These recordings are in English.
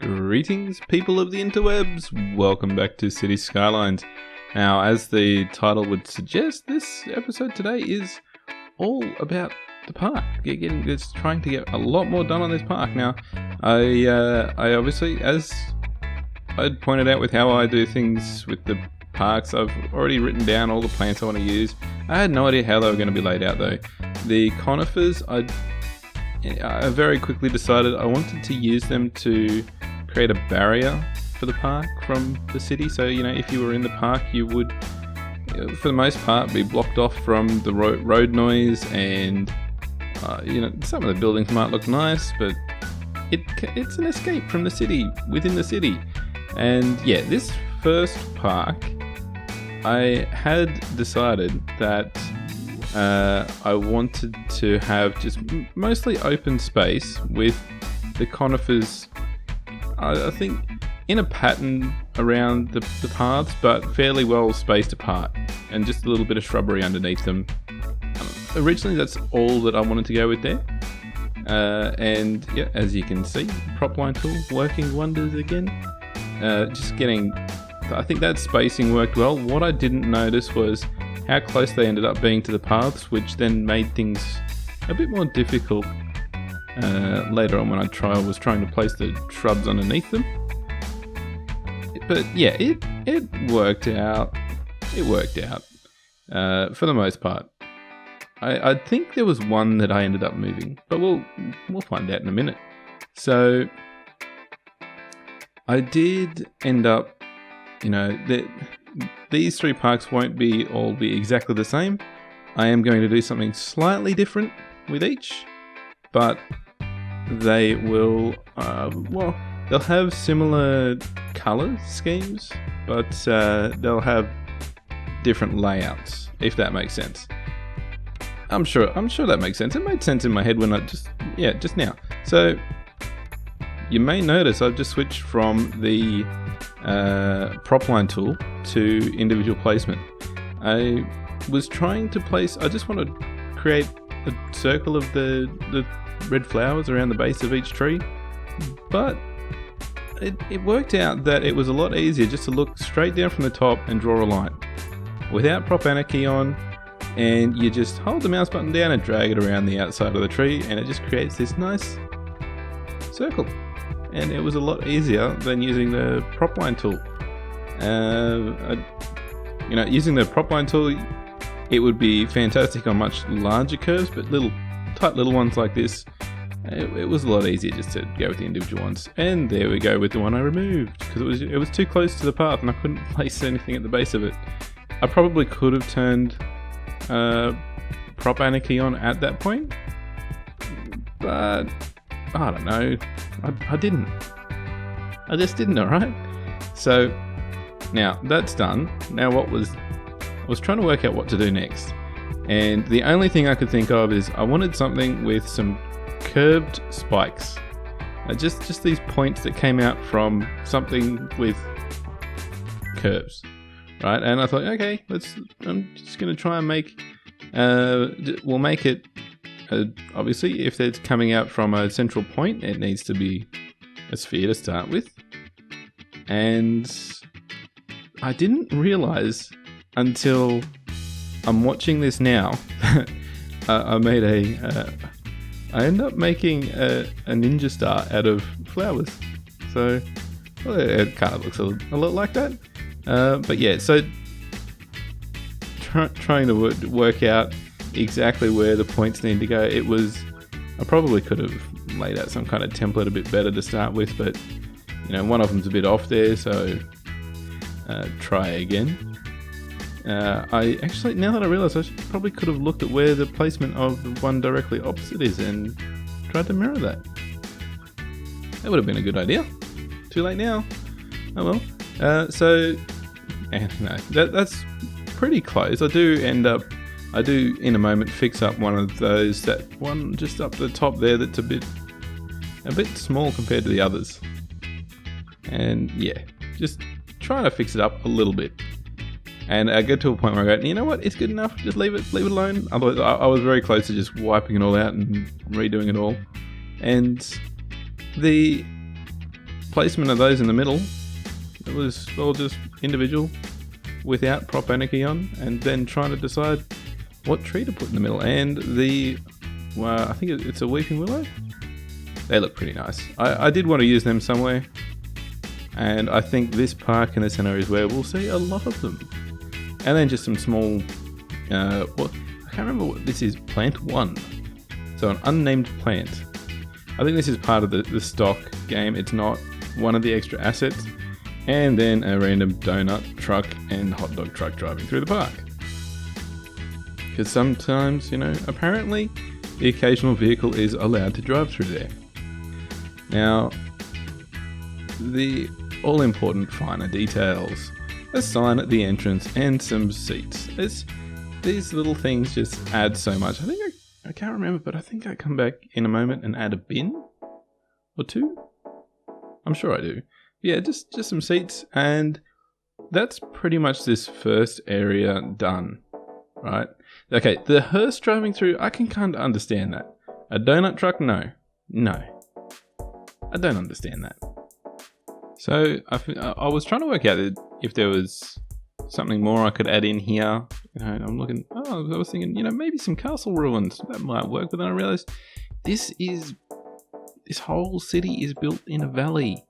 Greetings, people of the interwebs. Welcome back to City Skylines. Now, as the title would suggest, this episode today is all about the park. It's trying to get a lot more done on this park. Now, I obviously, as I'd pointed out with how I do things with the parks, I've already written down all the plants I want to use. I had no idea how they were going to be laid out though. The conifers, I very quickly decided I wanted to use them to create a barrier for the park from the city. So, if you were in the park, you would, for the most part, be blocked off from the road noise, and some of the buildings might look nice, but it's an escape from the city, within the city. And yeah, this first park, I had decided that I wanted to have just mostly open space with the conifers, I think, in a pattern around the paths, but fairly well spaced apart, and just a little bit of shrubbery underneath them. Originally, that's all that I wanted to go with there. And yeah, as you can see, prop line tool working wonders again. I think that spacing worked well. What I didn't notice was how close they ended up being to the paths, which then made things a bit more difficult later on when I was trying to place the shrubs underneath them. But yeah, it worked out. It worked out for the most part. I think there was one that I ended up moving, but we'll find out in a minute. So I did end up, these three parks won't all be exactly the same. I am going to do something slightly different with each, but they will, they'll have similar color schemes, but they'll have different layouts, if that makes sense. I'm sure that makes sense. It made sense in my head when just now. So you may notice I've just switched from the prop line tool to individual placement. I was trying to I just want to create a circle of the red flowers around the base of each tree, but it worked out that it was a lot easier just to look straight down from the top and draw a line without prop anarchy on, and you just hold the mouse button down and drag it around the outside of the tree, and it just creates this nice circle. And it was a lot easier than using the prop line tool. Using the prop line tool, it would be fantastic on much larger curves, but tight little ones like this, it was a lot easier just to go with the individual ones. And there we go with the one I removed, because it was too close to the path and I couldn't place anything at the base of it. I probably could have turned prop anarchy on at that point, but I don't know. I didn't. I just didn't, alright? So, now that's done. Now I was trying to work out what to do next. And the only thing I could think of is I wanted something with some curved spikes. Just these points that came out from something with curves. Right? And I thought, okay, I'm just going to try and we'll make it, obviously, if it's coming out from a central point, it needs to be a sphere to start with. And I didn't realize until I'm watching this now, I ended up making a ninja star out of flowers. So it kind of looks a lot like that. But yeah, so trying to work out exactly where the points need to go, I probably could have laid out some kind of template a bit better to start with, but one of them's a bit off there, so try again. I actually, now that I realise, I probably could have looked at where the placement of the one directly opposite is and tried to mirror that. That would have been a good idea. Too late now. Oh well. That's pretty close. I do in a moment fix up one of those, that one just up the top there that's a bit small compared to the others. And yeah, just trying to fix it up a little bit. And I get to a point where I go, you know what, it's good enough, just leave it alone. Otherwise, I was very close to just wiping it all out and redoing it all. And the placement of those in the middle, it was all just individual without prop anarchy on, and then trying to decide what tree to put in the middle. And I think it's a weeping willow. They look pretty nice. I did want to use them somewhere, and I think this park in the center is where we'll see a lot of them. And then just some small, I can't remember what this is, plant 1. So an unnamed plant. I think this is part of the stock game. It's not one of the extra assets. And then a random donut truck and hot dog truck driving through the park. Because sometimes, apparently the occasional vehicle is allowed to drive through there. Now, the all-important finer details. A sign at the entrance and some seats. These little things just add so much. I can't remember, but I think I come back in a moment and add a bin or 2. I'm sure I do. Yeah, just some seats, and that's pretty much this first area done, right? Okay, the hearse driving through, I can kind of understand that. A donut truck, no. I don't understand that. So I was trying to work out if there was something more I could add in here. I'm looking, I was thinking, maybe some castle ruins, that might work, but then I realized this whole city is built in a valley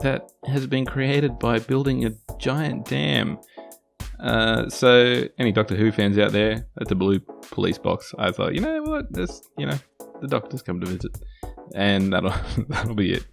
that has been created by building a giant dam. So any Doctor Who fans out there, that's a blue police box. I thought, what, the doctors come to visit, and that'll be it.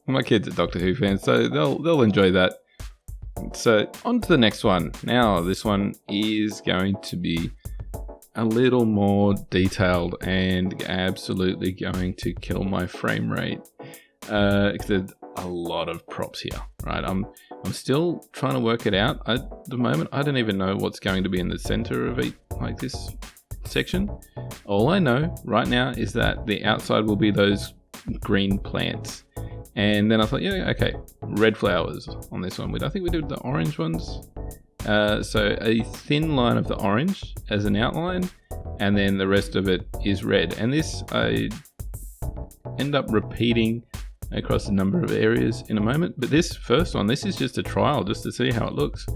My kids are Doctor Who fans, so they'll enjoy that. So on to the next one. Now this one is going to be a little more detailed and absolutely going to kill my frame rate. Because there's a lot of props here, right? I'm still trying to work it out. At the moment, I don't even know what's going to be in the center of this section. All I know right now is that the outside will be those green plants. And then I thought, okay, red flowers on this one. I think we did the orange ones. So a thin line of the orange as an outline, and then the rest of it is red. And this I end up repeating across a number of areas in a moment. But this first one, this is just a trial, just to see how it looks.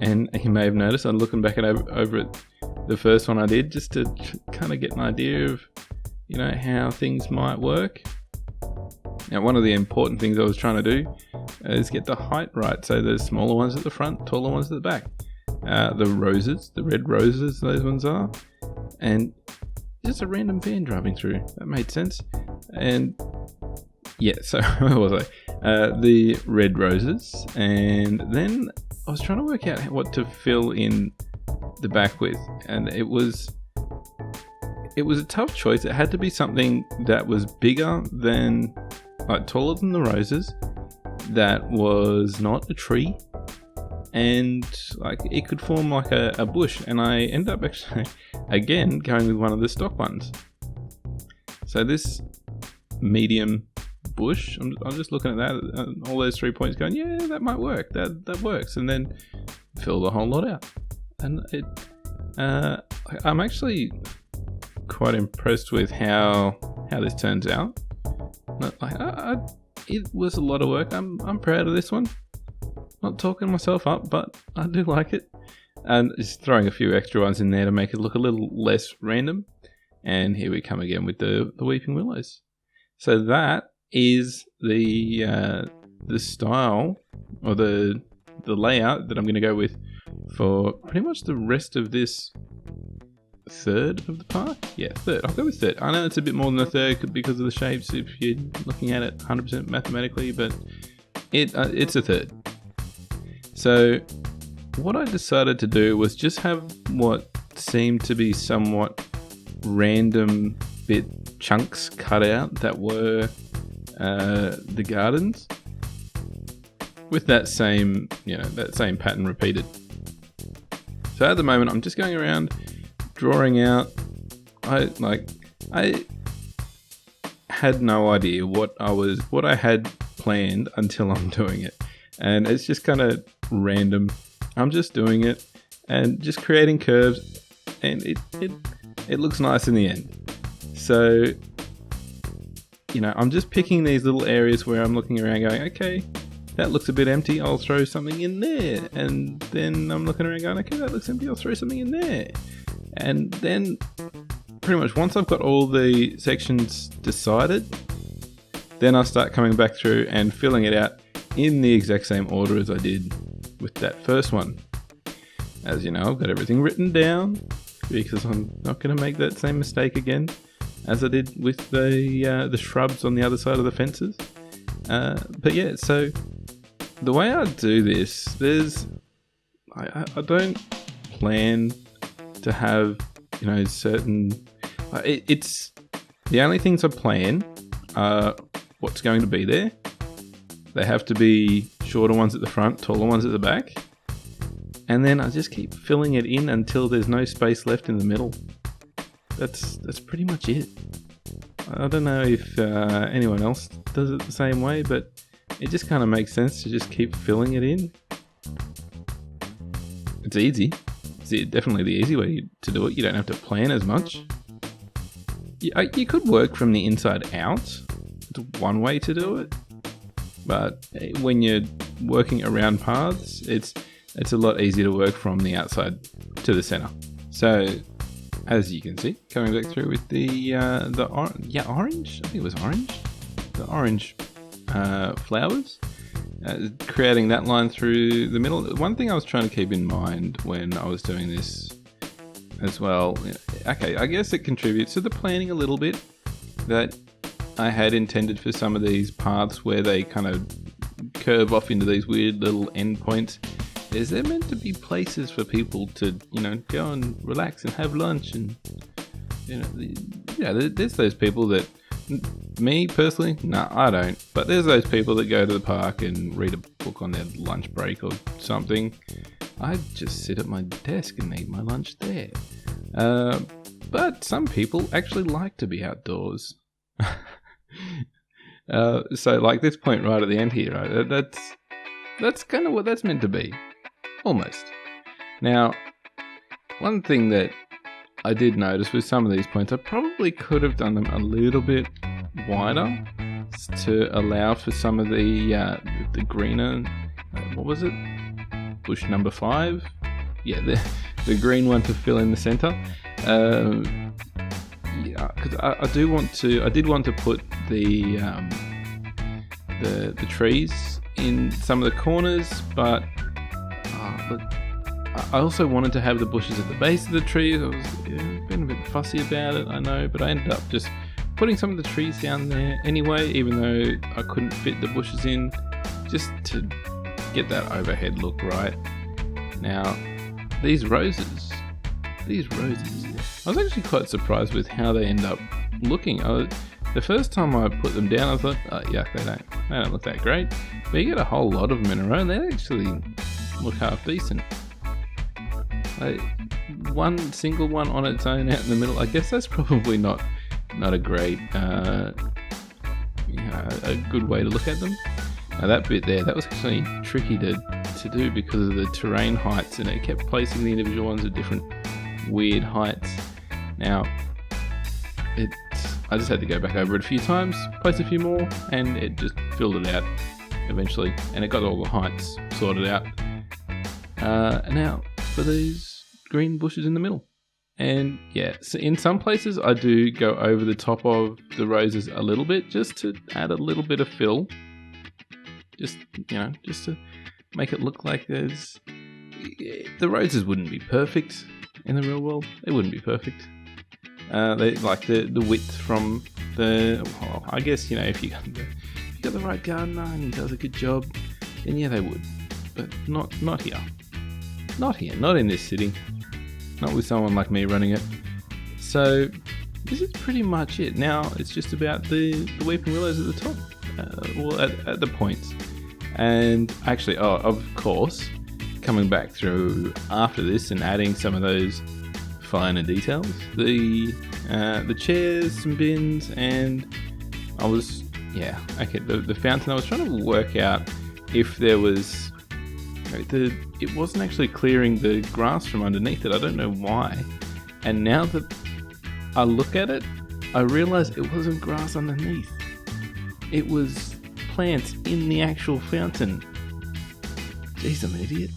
And you may have noticed, I'm looking back over at the first one I did, just to kind of get an idea of, how things might work. Now, one of the important things I was trying to do is get the height right. So the smaller ones at the front, taller ones at the back. The roses, the red roses, those ones are. And just a random van driving through. That made sense. And yeah, so where was I? The red roses. And then I was trying to work out what to fill in the back with. And it was a tough choice. It had to be something that was bigger than, taller than the roses, that was not a tree, and it could form like a bush. And I ended up actually again going with one of the stock ones. So this medium bush, I'm just looking at that, all those 3 points, going, yeah, that might work. That works. And then fill the whole lot out. And I'm actually quite impressed with how this turns out. It was a lot of work. I'm proud of this one. Not talking myself up, but I do like it. And just throwing a few extra ones in there to make it look a little less random. And here we come again with the weeping willows. So that is the style, or the layout that I'm going to go with for pretty much the rest of this third of the park. Yeah, third. I'll go with third. I know it's a bit more than a third because of the shapes if you're looking at it 100% mathematically, but it's a third. So what I decided to do was just have what seemed to be somewhat random bit chunks cut out that were the gardens, with that same pattern repeated. So at the moment I'm just going around drawing out. I had no idea what I had planned until I'm doing it, and it's just kind of random. I'm just doing it and just creating curves, and it looks nice in the end. So I'm just picking these little areas where I'm looking around going, okay, that looks a bit empty, I'll throw something in there. And then I'm looking around going, okay, that looks empty, I'll throw something in there. And then pretty much once I've got all the sections decided, then I'll start coming back through and filling it out in the exact same order as I did with that first one. As you know, I've got everything written down because I'm not going to make that same mistake again as I did with the shrubs on the other side of the fences. But yeah, so the way I do this, I don't plan to have, certain... It's the only things I plan are what's going to be there. They have to be shorter ones at the front, taller ones at the back. And then I just keep filling it in until there's no space left in the middle. That's pretty much it. I don't know if anyone else does it the same way, but it just kind of makes sense to just keep filling it in. It's easy. It's definitely the easy way to do it. You don't have to plan as much. You could work from the inside out. It's one way to do it. But when you're working around paths, it's a lot easier to work from the outside to the center. So, as you can see, coming back through with the orange. I think it was orange. The orange flowers, creating that line through the middle. One thing I was trying to keep in mind when I was doing this as well. Okay, I guess it contributes to the planning a little bit that I had intended for some of these paths where they kind of curve off into these weird little endpoints. Is there meant to be places for people to, go and relax and have lunch and, there's those people that, me personally, I don't. But there's those people that go to the park and read a book on their lunch break or something. I just sit at my desk and eat my lunch there. But some people actually like to be outdoors. So like this point right at the end here, right? That's kind of what that's meant to be. Almost. Now, one thing that I did notice with some of these points, I probably could have done them a little bit wider to allow for some of the greener, what was it? Bush number 5? Yeah, the green one to fill in the center. Because I did want to put the trees in some of the corners, but I also wanted to have the bushes at the base of the trees. I was being a bit fussy about it, I know, but I ended up just putting some of the trees down there anyway, even though I couldn't fit the bushes in, just to get that overhead look right. Now, these roses, I was actually quite surprised with how they end up looking. The first time I put them down, I thought, yuck, they don't look that great. But you get a whole lot of them in a row, and they actually look half decent. One single one on its own out in the middle, I guess that's probably not a great, a good way to look at them. Now that bit there, that was actually tricky to do because of the terrain heights, and it kept placing the individual ones at different weird heights. Now, I just had to go back over it a few times, place a few more, and it just filled it out eventually, and it got all the heights sorted out. Now, for these green bushes in the middle. And yeah, so in some places I do go over the top of the roses a little bit, just to add a little bit of fill. Just to make it look like there's... The roses wouldn't be perfect in the real world. They wouldn't be perfect. They like the width from the... Well, I guess, if you got the right gardener and he does a good job, then yeah, they would. But not here. Not here. Not in this city. Not with someone like me running it. So this is pretty much it. Now it's just about the weeping willows at the top. At the points. And actually, of course, coming back through after this and adding some of those finer details. The chairs, some bins, and I was... Yeah, okay, the fountain, I was trying to work out if there was... It wasn't actually clearing the grass from underneath it. I don't know why. And now that I look at it, I realise it wasn't grass underneath. it was plants in the actual fountain. Jeez, I'm an idiot.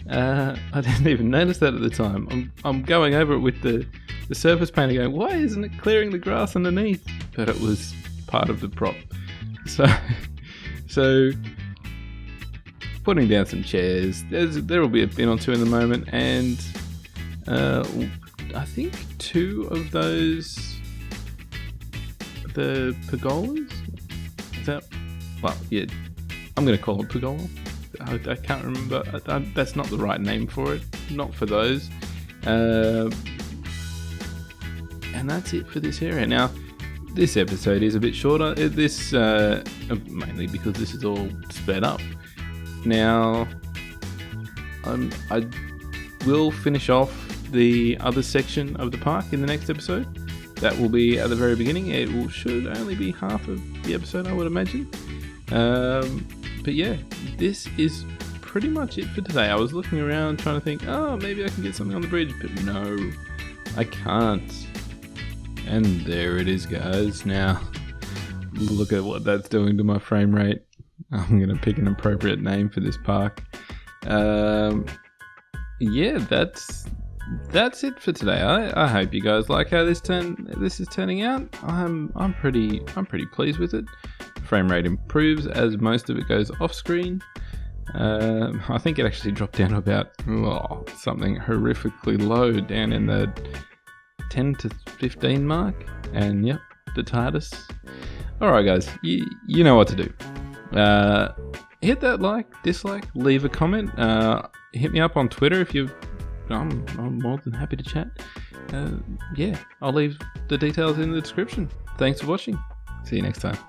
I didn't even notice that at the time. I'm going over it with the surface painter going, why isn't it clearing the grass underneath? But it was part of the prop. So putting down some chairs. There will be a bin or two in the moment, and I think 2 of those, the pergolas. Is that? Well, yeah. I'm going to call it pergola. I can't remember. That's not the right name for it. Not for those. And that's it for this area. Now, this episode is a bit shorter. Mainly because this is all sped up. Now, I will finish off the other section of the park in the next episode. That will be at the very beginning. It should only be half of the episode, I would imagine. But yeah, this is pretty much it for today. I was looking around trying to think, maybe I can get something on the bridge, but no, I can't. And there it is, guys. Now, look at what that's doing to my frame rate. I'm going to pick an appropriate name for this park. Yeah, that's it for today. I hope you guys like how this is turning out. I'm pretty pleased with it. Frame rate improves as most of it goes off screen. I think it actually dropped down to about something horrifically low, down in the 10 to 15 mark. And yep, the TARDIS. Alright guys, you know what to do. Hit that like, dislike, leave a comment. Hit me up on Twitter if you. I'm more than happy to chat. Yeah, I'll leave the details in the description. Thanks for watching. See you next time.